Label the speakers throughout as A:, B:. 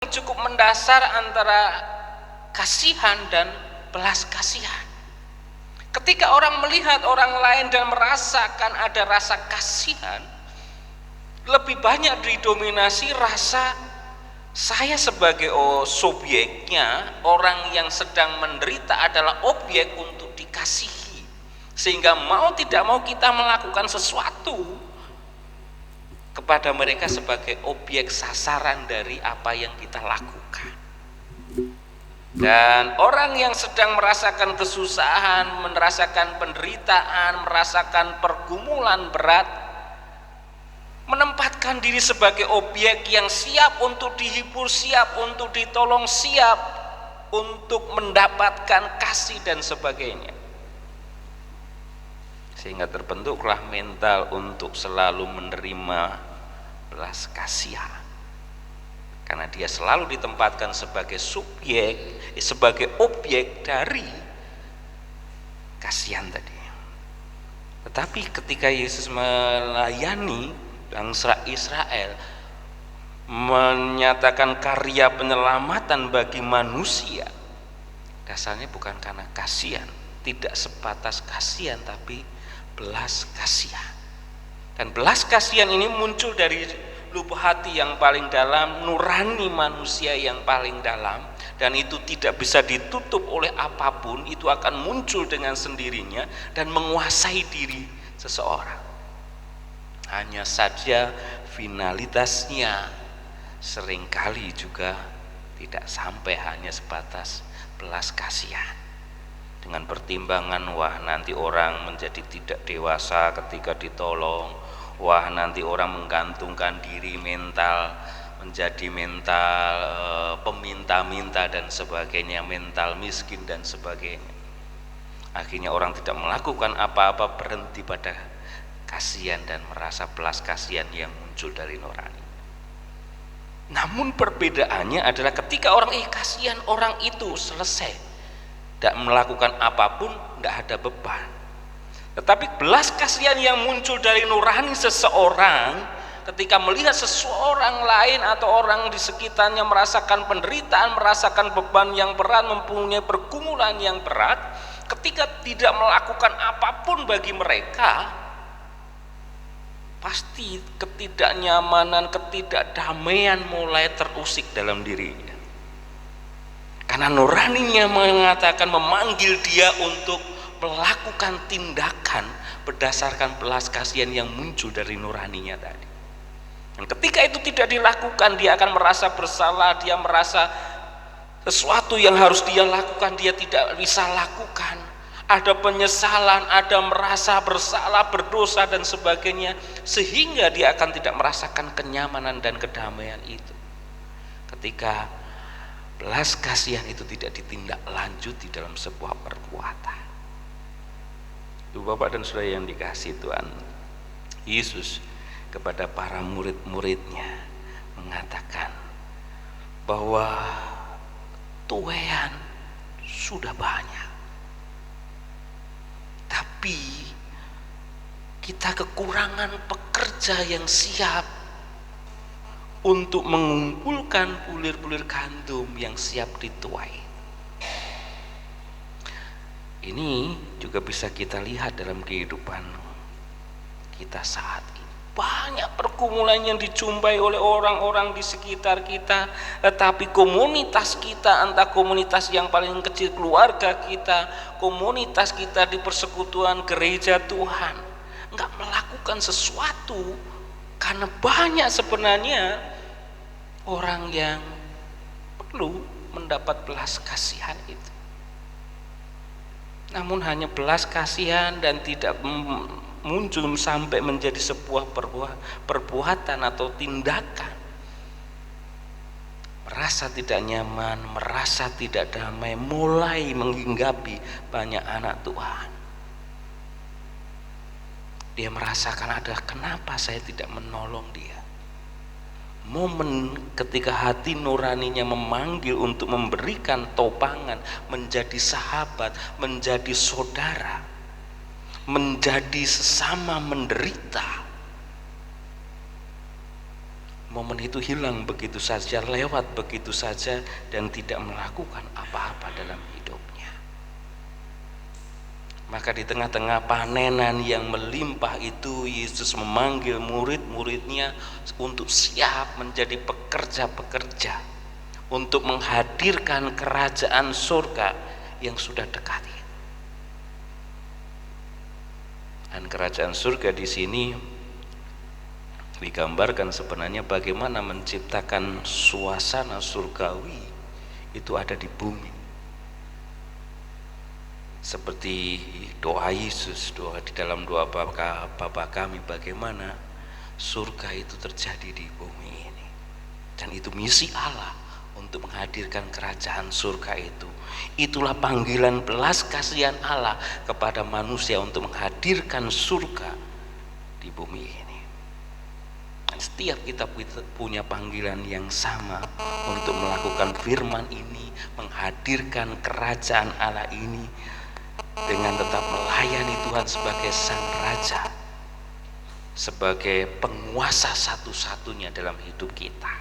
A: cukup mendasar antara kasihan dan belas kasihan. Ketika orang melihat orang lain dan merasakan ada rasa kasihan, lebih banyak didominasi rasa saya sebagai subjeknya, orang yang sedang menderita adalah objek untuk dikasihi. Sehingga mau tidak mau kita melakukan sesuatu kepada mereka sebagai objek sasaran dari apa yang kita lakukan. Dan orang yang sedang merasakan kesusahan, merasakan penderitaan, merasakan pergumulan berat, menempatkan diri sebagai objek yang siap untuk dihibur, siap untuk ditolong, siap untuk mendapatkan kasih dan sebagainya. Sehingga terbentuklah mental untuk selalu menerima belas kasihan. Karena dia selalu ditempatkan sebagai subjek, sebagai objek dari kasihan tadi. Tetapi ketika Yesus melayani bangsa Israel, menyatakan karya penyelamatan bagi manusia, dasarnya bukan karena kasihan, tidak sebatas kasihan, tapi belas kasihan. Dan belas kasihan ini muncul dari lubuk hati yang paling dalam, nurani manusia yang paling dalam, dan itu tidak bisa ditutup oleh apapun. Itu akan muncul dengan sendirinya dan menguasai diri seseorang. Hanya saja finalitasnya seringkali juga tidak sampai hanya sebatas belas kasihan, dengan pertimbangan wah nanti orang menjadi tidak dewasa ketika ditolong, wah nanti orang menggantungkan diri, mental menjadi mental peminta-minta dan sebagainya, mental miskin dan sebagainya. Akhirnya orang tidak melakukan apa-apa, berhenti pada kasihan dan merasa belas kasihan yang muncul dari nurani. Namun perbedaannya adalah ketika orang kasihan, orang itu selesai, tidak melakukan apapun, tidak ada beban. Tetapi belas kasihan yang muncul dari nurani seseorang ketika melihat seseorang lain atau orang di sekitarnya merasakan penderitaan, merasakan beban yang berat, mempunyai pergumulan yang berat, ketika tidak melakukan apapun bagi mereka, pasti ketidaknyamanan, ketidakdamaian mulai terusik dalam dirinya. Karena nuraninya mengatakan, memanggil dia untuk melakukan tindakan berdasarkan belas kasihan yang muncul dari nuraninya tadi. Dan ketika itu tidak dilakukan, dia akan merasa bersalah, dia merasa sesuatu yang harus dia lakukan dia tidak bisa lakukan. Ada penyesalan, ada merasa bersalah, berdosa dan sebagainya, sehingga dia akan tidak merasakan kenyamanan dan kedamaian itu. Ketika belas kasihan itu tidak ditindaklanjuti dalam sebuah perbuatan. Ibu bapak dan saudara yang dikasihi Tuhan, Yesus kepada para murid-muridnya mengatakan bahwa tuaian sudah banyak, tapi kita kekurangan pekerja yang siap untuk mengumpulkan bulir-bulir gandum yang siap dituai. Ini juga bisa kita lihat dalam kehidupan kita saat ini. Banyak pergumulan yang dijumpai oleh orang-orang di sekitar kita, tetapi komunitas kita, entah komunitas yang paling kecil keluarga kita, komunitas kita di persekutuan gereja Tuhan, enggak melakukan sesuatu karena banyak sebenarnya orang yang perlu mendapat belas kasihan itu. Namun hanya belas kasihan dan tidak muncul sampai menjadi sebuah perbuatan atau tindakan. Merasa tidak nyaman, merasa tidak damai, mulai menghinggapi banyak anak Tuhan. Dia merasakan ada kenapa saya tidak menolong dia. Momen ketika hati nuraninya memanggil untuk memberikan topangan, menjadi sahabat, menjadi saudara, menjadi sesama menderita, momen itu hilang begitu saja, lewat begitu saja, dan tidak melakukan apa-apa dalam hidupnya. Maka di tengah-tengah panenan yang melimpah itu, Yesus memanggil murid-muridnya untuk siap menjadi pekerja-pekerja, untuk menghadirkan kerajaan surga yang sudah dekat. Dan kerajaan surga di sini digambarkan sebenarnya bagaimana menciptakan suasana surgawi itu ada di bumi. Seperti doa Yesus, doa di dalam doa Bapa kami, bagaimana surga itu terjadi di bumi ini. Dan itu misi Allah untuk menghadirkan kerajaan surga itu. Itulah panggilan belas kasihan Allah kepada manusia untuk menghadirkan surga di bumi ini. Setiap kita punya panggilan yang sama untuk melakukan firman ini, menghadirkan kerajaan Allah ini dengan tetap melayani Tuhan sebagai Sang Raja, sebagai penguasa satu-satunya dalam hidup kita,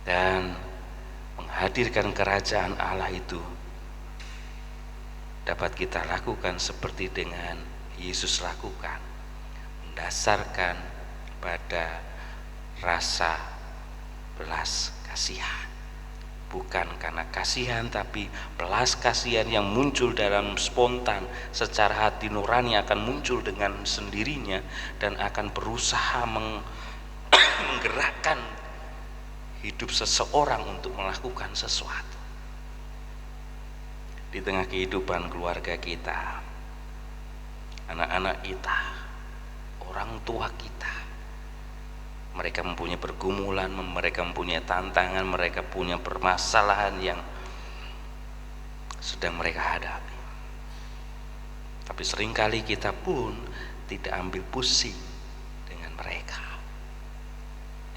A: dan menghadirkan kerajaan Allah itu dapat kita lakukan seperti dengan Yesus lakukan, mendasarkan pada rasa belas kasihan. Bukan karena kasihan, tapi belas kasihan yang muncul dalam spontan, secara hati nurani akan muncul dengan sendirinya dan akan berusaha menggerakkan hidup seseorang untuk melakukan sesuatu. Di tengah kehidupan keluarga kita, anak-anak kita, orang tua kita, mereka mempunyai pergumulan, mereka mempunyai tantangan, mereka punya permasalahan yang sedang mereka hadapi. Tapi seringkali kita pun tidak ambil pusing dengan mereka.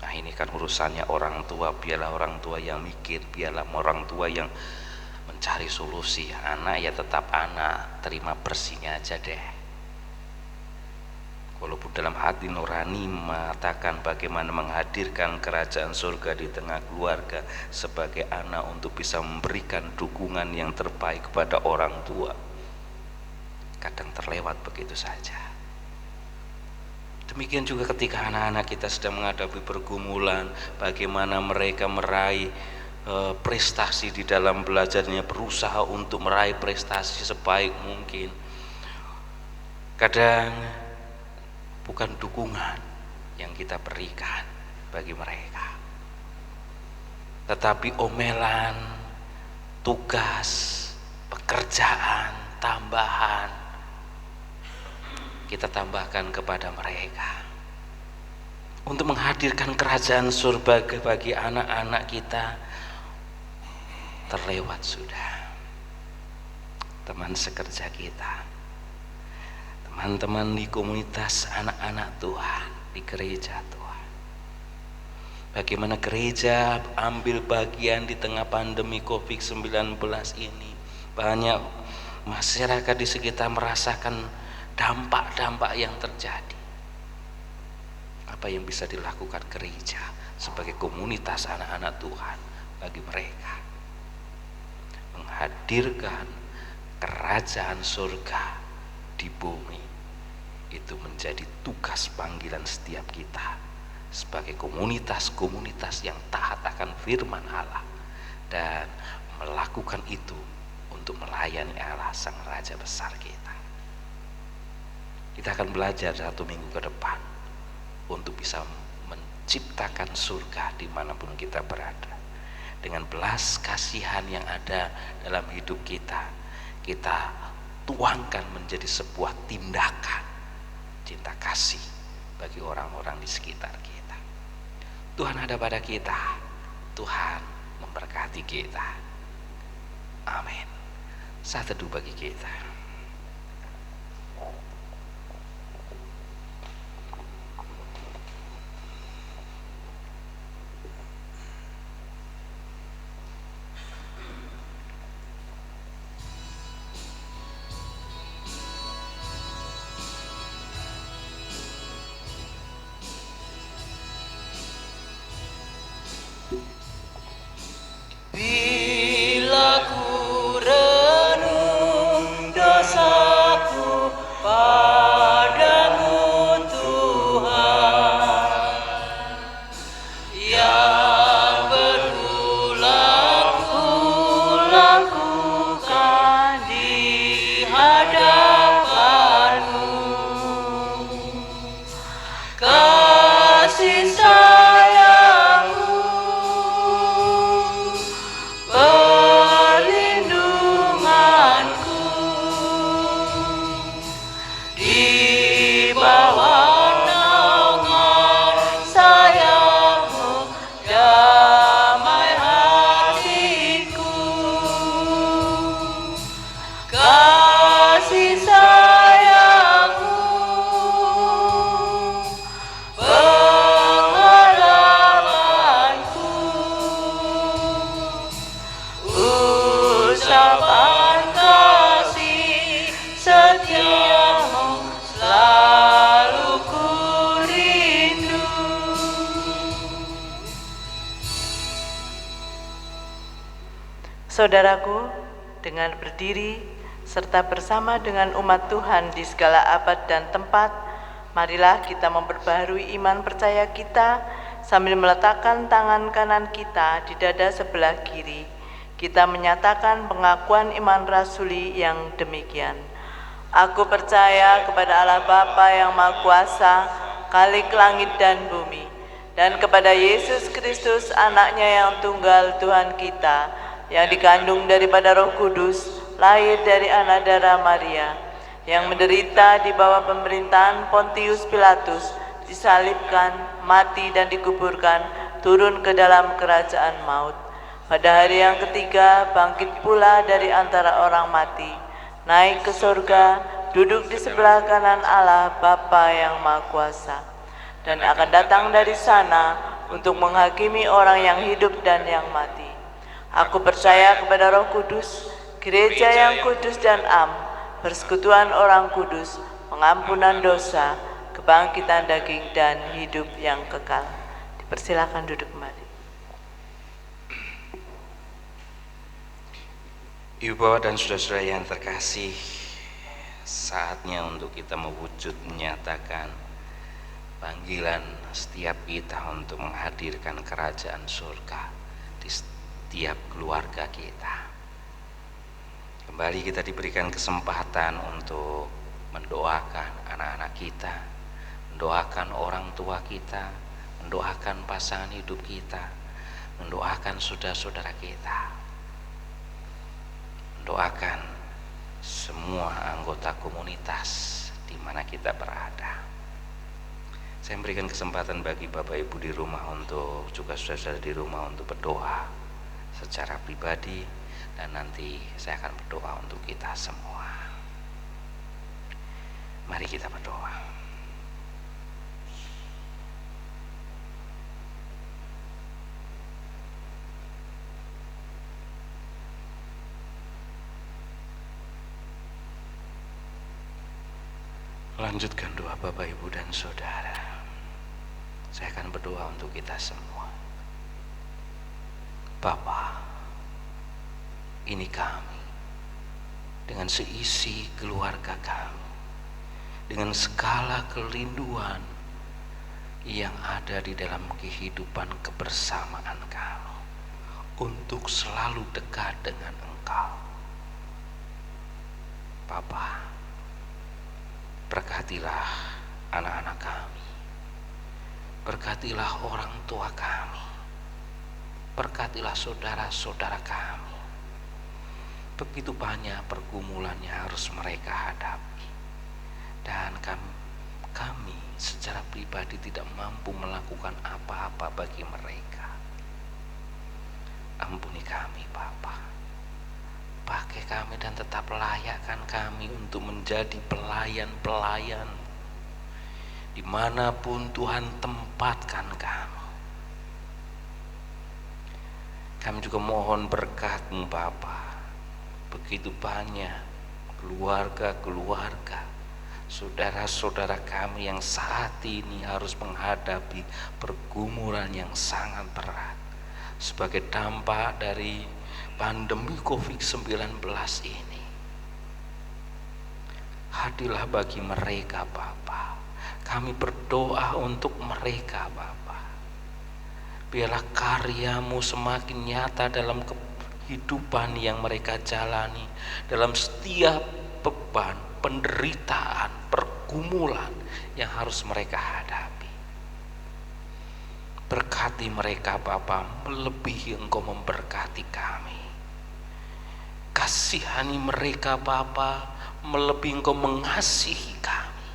A: Nah, ini kan urusannya orang tua, biarlah orang tua yang mikir, biarlah orang tua yang mencari solusi. Anak ya tetap anak, terima bersihnya aja deh. Walaupun dalam hati nurani mengatakan bagaimana menghadirkan kerajaan surga di tengah keluarga sebagai anak untuk bisa memberikan dukungan yang terbaik kepada orang tua, kadang terlewat begitu saja. Demikian juga ketika anak-anak kita sedang menghadapi pergumulan, bagaimana mereka meraih prestasi di dalam belajarnya, berusaha untuk meraih prestasi sebaik mungkin. Kadang bukan dukungan yang kita berikan bagi mereka, tetapi omelan, tugas, pekerjaan tambahan kita tambahkan kepada mereka untuk menghadirkan kerajaan surga bagi anak-anak kita. Terlewat sudah teman sekerja kita, teman-teman di komunitas anak-anak Tuhan, di gereja Tuhan. Bagaimana gereja ambil bagian di tengah pandemi COVID-19 ini. Banyak masyarakat di sekitar merasakan dampak-dampak yang terjadi. Apa yang bisa dilakukan gereja sebagai komunitas anak-anak Tuhan bagi mereka? Menghadirkan kerajaan surga di bumi. Itu menjadi tugas panggilan setiap kita sebagai komunitas-komunitas yang taat akan firman Allah dan melakukan itu untuk melayani Allah Sang Raja besar kita. Kita akan belajar 1 minggu ke depan untuk bisa menciptakan surga dimanapun kita berada. Dengan belas kasihan yang ada dalam hidup kita, kita tuangkan menjadi sebuah tindakan cinta kasih bagi orang-orang di sekitar kita. Tuhan ada pada kita, Tuhan memberkati kita. Amin. Saat teduh bagi kita.
B: Saudaraku, dengan berdiri serta bersama dengan umat Tuhan di segala abad dan tempat, marilah kita memperbaharui iman percaya kita sambil meletakkan tangan kanan kita di dada sebelah kiri. Kita menyatakan pengakuan iman rasuli yang demikian. Aku percaya kepada Allah Bapa yang Maha Kuasa, Khalik langit dan bumi, dan kepada Yesus Kristus anaknya yang tunggal Tuhan kita, yang dikandung daripada Roh Kudus, lahir dari anak darah Maria, yang menderita di bawah pemerintahan Pontius Pilatus, disalibkan, mati dan dikuburkan, turun ke dalam kerajaan maut. Pada hari yang ketiga bangkit pula dari antara orang mati, naik ke surga, duduk di sebelah kanan Allah Bapa yang Maha Kuasa, dan akan datang dari sana untuk menghakimi orang yang hidup dan yang mati. Aku percaya kepada Roh Kudus, gereja yang kudus dan am, persekutuan orang kudus, pengampunan dosa, kebangkitan daging dan hidup yang kekal. Dipersilakan duduk kembali.
A: Ibu bapak dan saudara-saudara yang terkasih, saatnya untuk kita mewujud menyatakan panggilan setiap kita untuk menghadirkan kerajaan surga di setiap keluarga kita. Kembali kita diberikan kesempatan untuk mendoakan anak-anak kita, mendoakan orang tua kita, mendoakan pasangan hidup kita, mendoakan saudara-saudara kita, mendoakan semua anggota komunitas di mana kita berada. Saya memberikan kesempatan bagi Bapak Ibu di rumah untuk juga saudara-saudara di rumah untuk berdoa secara pribadi, dan nanti saya akan berdoa untuk kita semua. Mari kita berdoa. Lanjutkan doa Bapak Ibu dan Saudara. Saya akan berdoa untuk kita semua. Bapa, ini kami dengan seisi keluarga kami, dengan segala kerinduan yang ada di dalam kehidupan kebersamaan kami, untuk selalu dekat dengan Engkau. Bapa, berkatilah anak-anak kami, berkatilah orang tua kami, berkatilah saudara-saudara kami. Begitu banyak pergumulan yang harus mereka hadapi, dan kami secara pribadi tidak mampu melakukan apa-apa bagi mereka. Ampuni kami Bapa, pakai kami dan tetap layakkan kami untuk menjadi pelayan-pelayan dimanapun Tuhan tempatkan kami. Kami juga mohon berkat-Mu Bapa, begitu banyak keluarga-keluarga, saudara-saudara kami yang saat ini harus menghadapi pergumulan yang sangat berat sebagai dampak dari pandemi COVID-19 ini. Hadirlah bagi mereka Bapa. Kami berdoa untuk mereka Bapa. Biarlah karya-Mu semakin nyata dalam kehidupan yang mereka jalani, dalam setiap beban, penderitaan, pergumulan yang harus mereka hadapi. Berkati mereka Bapa, melebihi Engkau memberkati kami. Kasihani mereka Bapa, melebihi Engkau mengasihi kami,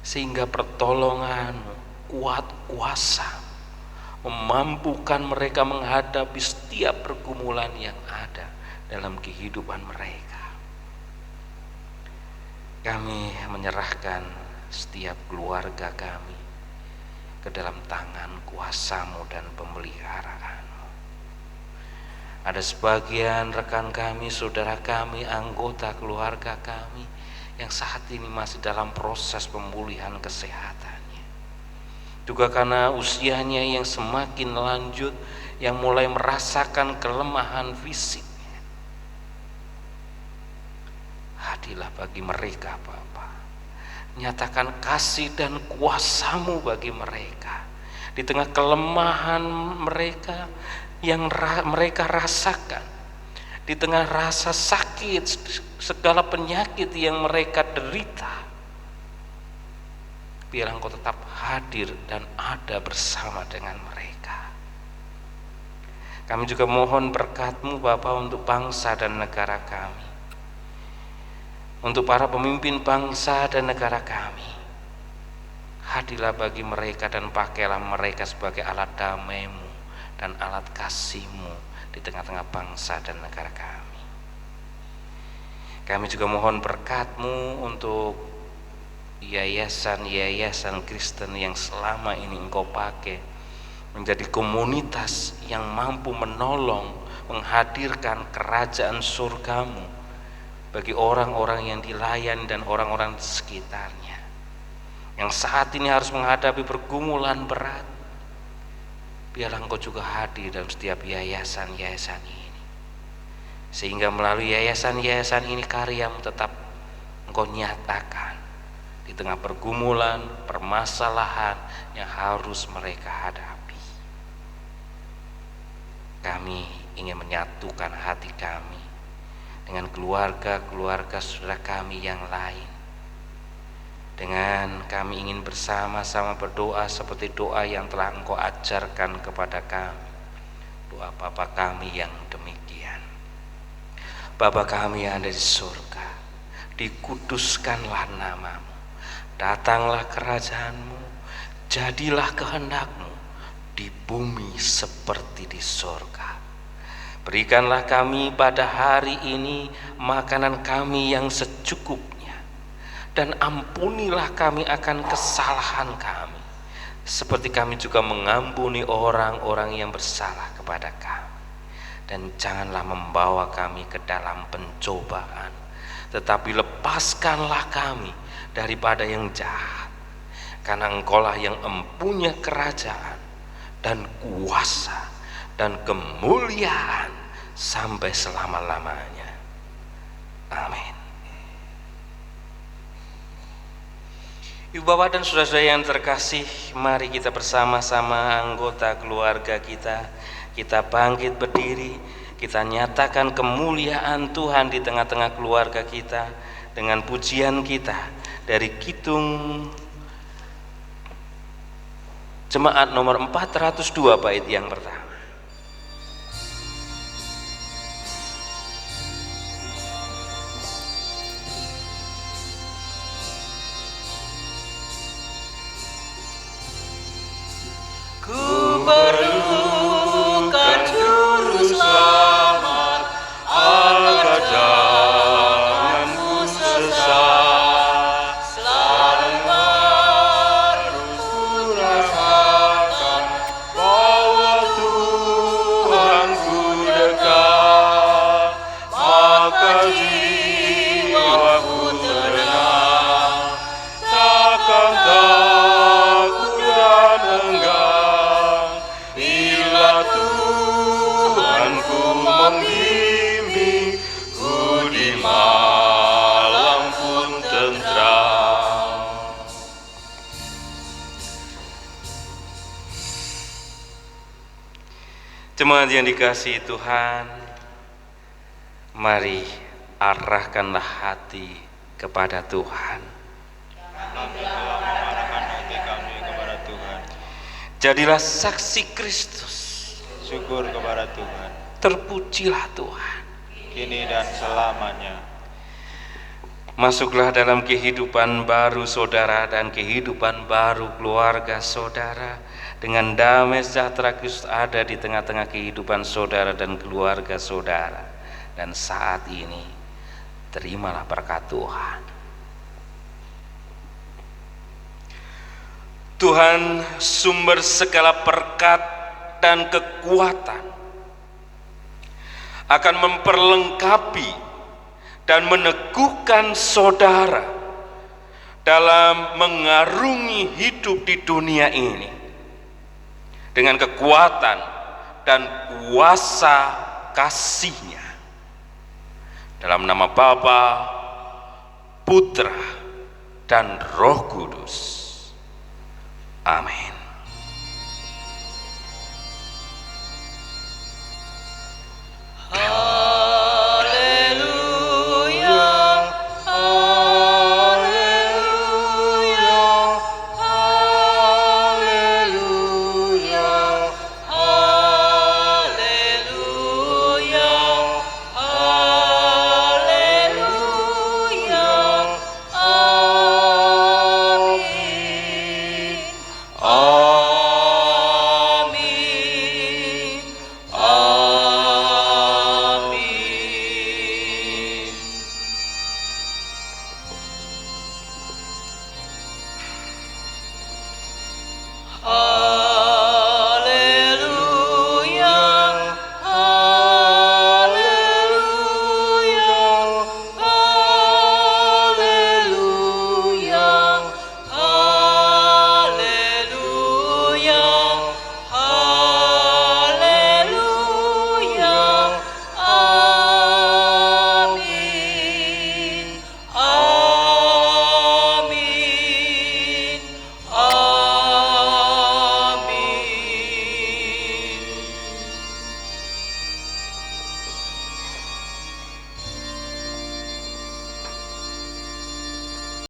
A: sehingga pertolongan-Mu kuat kuasa memampukan mereka menghadapi setiap pergumulan yang ada dalam kehidupan mereka. Kami menyerahkan setiap keluarga kami ke dalam tangan kuasa-Mu dan pemeliharaan-Mu. Ada sebagian rekan kami, saudara kami, anggota keluarga kami yang saat ini masih dalam proses pemulihan kesehatannya. juga karena usianya yang semakin lanjut, yang mulai merasakan kelemahan fisiknya. Hadirlah bagi mereka Bapa, nyatakan kasih dan kuasa-Mu bagi mereka di tengah kelemahan mereka yang mereka rasakan, di tengah rasa sakit, segala penyakit yang mereka derita. Biar Engkau tetap hadir dan ada bersama dengan mereka. Kami juga mohon berkat-Mu Bapa untuk bangsa dan negara kami, untuk para pemimpin bangsa dan negara kami. Hadirlah bagi mereka dan pakailah mereka sebagai alat damai-Mu dan alat kasih-Mu di tengah-tengah bangsa dan negara kami. Kami juga mohon berkat-Mu untuk yayasan-yayasan Kristen yang selama ini Engkau pakai menjadi komunitas yang mampu menolong, menghadirkan kerajaan surga-Mu bagi orang-orang yang dilayani dan orang-orang di sekitarnya, yang saat ini harus menghadapi pergumulan berat. Biarlah Engkau juga hadir dalam setiap yayasan-yayasan ini, sehingga melalui yayasan-yayasan ini karya-Mu tetap Engkau nyatakan di tengah pergumulan, permasalahan yang harus mereka hadapi. Kami ingin menyatukan hati kami dengan keluarga-keluarga saudara kami yang lain, dengan kami ingin bersama-sama berdoa seperti doa yang telah Engkau ajarkan kepada kami, doa Bapa kami yang demikian. Bapa kami yang ada di surga, dikuduskanlah nama-Mu, datanglah kerajaan-Mu, jadilah kehendak-Mu di bumi seperti di surga. Berikanlah kami pada hari ini makanan kami yang secukupnya, dan ampunilah kami akan kesalahan kami, seperti kami juga mengampuni orang-orang yang bersalah kepada kami. Dan janganlah membawa kami ke dalam pencobaan, tetapi lepaskanlah kami daripada yang jahat. Karena Engkaulah yang empunya kerajaan dan kuasa dan kemuliaan sampai selama-lamanya. Amin. Ibu bapak dan saudara-saudara yang terkasih, mari kita bersama-sama anggota keluarga kita bangkit berdiri, kita nyatakan kemuliaan Tuhan di tengah-tengah keluarga kita dengan pujian kita dari Kidung Jemaat nomor 402 bait yang pertama.
C: Ku perlukan juru selamat agar jangan ku sesat. Selalu ku rasakan bahwa Tuhanku dekat, maka jiwaku tenang, takkan takut dan enggan. Bila Tuhanku membimbing, ku di malam pun tentram.
A: Jemaat yang dikasihi Tuhan, mari arahkanlah hati kepada Tuhan.
C: Kami telah mengarahkan hati kami kepada Tuhan.
A: Jadilah saksi Kristus.
C: Syukur kepada Tuhan,
A: Terpujilah Tuhan.
C: kini dan selamanya.
A: Masuklah dalam kehidupan baru saudara dan kehidupan baru keluarga saudara, dengan damai sejahtera Kristus ada di tengah-tengah kehidupan saudara dan keluarga saudara. Dan saat ini terimalah berkat Tuhan. Tuhan sumber segala berkat dan kekuatan akan memperlengkapi dan meneguhkan saudara dalam mengarungi hidup di dunia ini. dengan kekuatan dan kuasa kasih-Nya. Dalam nama Bapa, Putra, dan Roh Kudus. Amin.